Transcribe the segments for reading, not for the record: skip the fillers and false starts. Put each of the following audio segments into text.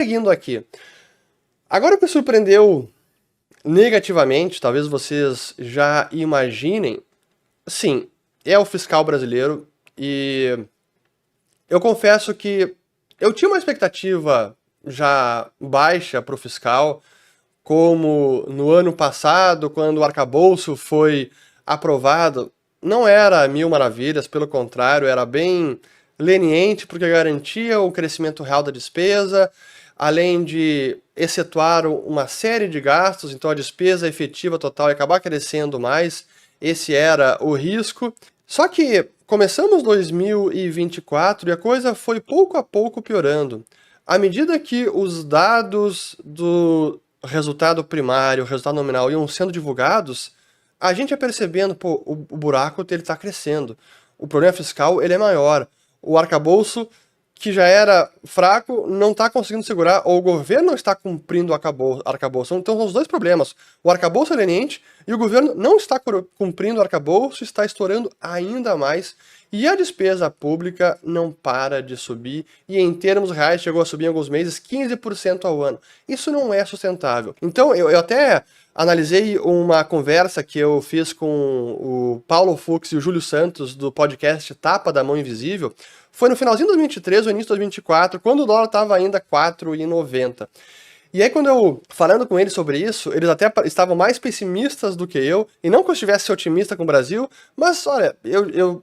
Seguindo aqui. Agora o que surpreendeu negativamente, talvez vocês já imaginem, sim, é o fiscal brasileiro e eu confesso que eu tinha uma expectativa já baixa para o fiscal, como no ano passado, quando o arcabouço foi aprovado, não era mil maravilhas, pelo contrário, era bem leniente, porque garantia o crescimento real da despesa, além de excetuar uma série de gastos, então a despesa efetiva total ia acabar crescendo mais, esse era o risco. Só que começamos 2024 e a coisa foi pouco a pouco piorando. À medida que os dados do resultado primário, o resultado nominal iam sendo divulgados, a gente ia percebendo, pô, o buraco ele está crescendo. O problema fiscal ele é maior. O arcabouço, que já era fraco, não está conseguindo segurar, ou o governo não está cumprindo o arcabouço. Então são os dois problemas. O arcabouço é leniente e o governo não está cumprindo o arcabouço, está estourando ainda mais. E a despesa pública não para de subir, e em termos reais chegou a subir em alguns meses 15% ao ano. Isso não é sustentável. Então eu até analisei uma conversa que eu fiz com o Paulo Fux e o Júlio Santos do podcast Tapa da Mão Invisível. Foi no finalzinho de 2023, ou início de 2024, quando o dólar estava ainda R$ 4,90. E aí, quando eu, falando com eles sobre isso, eles até estavam mais pessimistas do que eu, e não que eu estivesse otimista com o Brasil, mas, olha, eu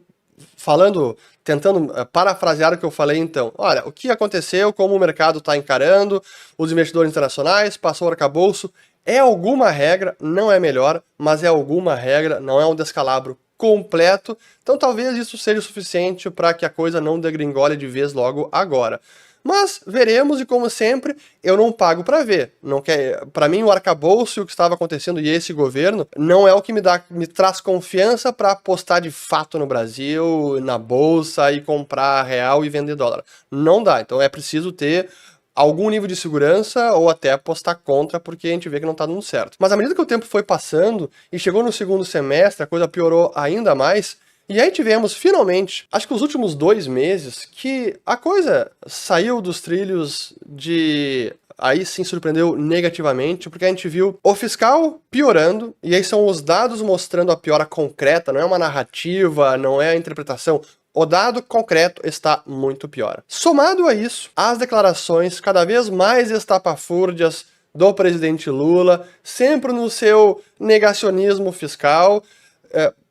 falando, tentando parafrasear o que eu falei então, olha, o que aconteceu, como o mercado está encarando, os investidores internacionais, passou o arcabouço, é alguma regra, não é melhor, mas é alguma regra, não é um descalabro completo, então talvez isso seja o suficiente para que a coisa não degringole de vez logo agora. Mas veremos, e como sempre, eu não pago para ver. Não quer, para mim o arcabouço e o que estava acontecendo e esse governo não é o que me traz confiança para apostar de fato no Brasil, na bolsa e comprar real e vender dólar. Não dá, então é preciso ter algum nível de segurança ou até apostar contra, porque a gente vê que não está dando certo. Mas à medida que o tempo foi passando e chegou no segundo semestre, a coisa piorou ainda mais. E aí tivemos, finalmente, acho que os últimos 2 meses, que a coisa saiu dos trilhos de... Aí sim surpreendeu negativamente, porque a gente viu o fiscal piorando, e aí são os dados mostrando a piora concreta, não é uma narrativa, não é a interpretação. O dado concreto está muito pior. Somado a isso, as declarações cada vez mais estapafúrdias do presidente Lula, sempre no seu negacionismo fiscal,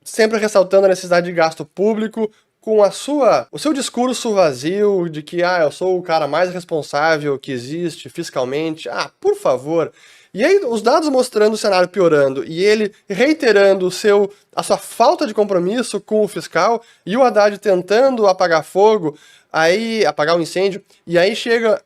sempre ressaltando a necessidade de gasto público, com o seu discurso vazio de que eu sou o cara mais responsável que existe fiscalmente. Por favor. E aí os dados mostrando o cenário piorando e ele reiterando a sua falta de compromisso com o fiscal e o Haddad tentando apagar fogo, apagar o incêndio, e aí chega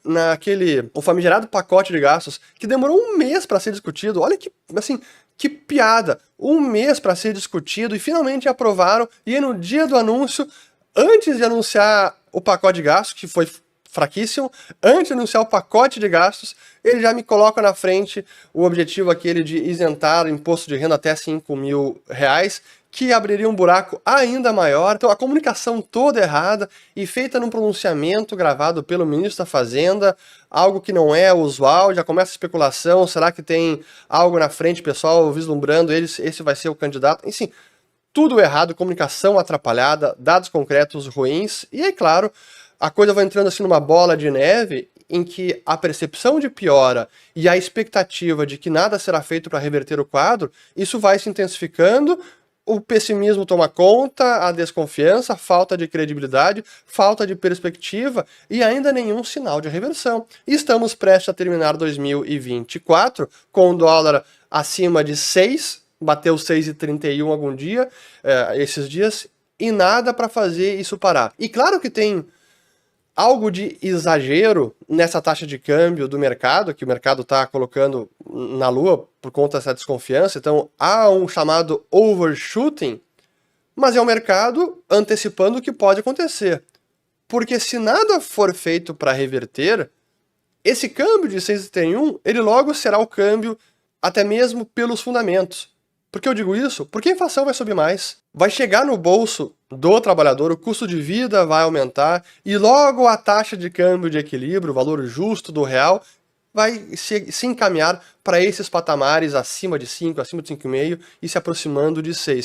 o famigerado pacote de gastos que demorou 1 mês para ser discutido. Olha que, assim, que piada! 1 mês para ser discutido e finalmente aprovaram, e aí no dia do anúncio, antes de anunciar o pacote de gastos, que foi fraquíssimo, antes de anunciar o pacote de gastos, ele já me coloca na frente o objetivo aquele de isentar o imposto de renda até R$5.000, que abriria um buraco ainda maior. Então a comunicação toda errada e feita num pronunciamento gravado pelo ministro da Fazenda, algo que não é usual, já começa a especulação, será que tem algo na frente, pessoal vislumbrando, esse vai ser o candidato, enfim, tudo errado, comunicação atrapalhada, dados concretos ruins, e aí, claro, a coisa vai entrando assim numa bola de neve em que a percepção de piora e a expectativa de que nada será feito para reverter o quadro, isso vai se intensificando, o pessimismo toma conta, a desconfiança, a falta de credibilidade, falta de perspectiva e ainda nenhum sinal de reversão. E estamos prestes a terminar 2024 com o dólar acima de 6, bateu 6,31 algum dia, esses dias, e nada para fazer isso parar. E claro que tem algo de exagero nessa taxa de câmbio do mercado, que o mercado está colocando na lua por conta dessa desconfiança, então há um chamado overshooting, mas é o mercado antecipando o que pode acontecer. Porque se nada for feito para reverter, esse câmbio de 6,31, ele logo será o câmbio até mesmo pelos fundamentos. Por que eu digo isso? Porque a inflação vai subir mais. Vai chegar no bolso do trabalhador, o custo de vida vai aumentar e logo a taxa de câmbio de equilíbrio, o valor justo do real, vai se encaminhar para esses patamares acima de 5, acima de 5,5 e se aproximando de 6.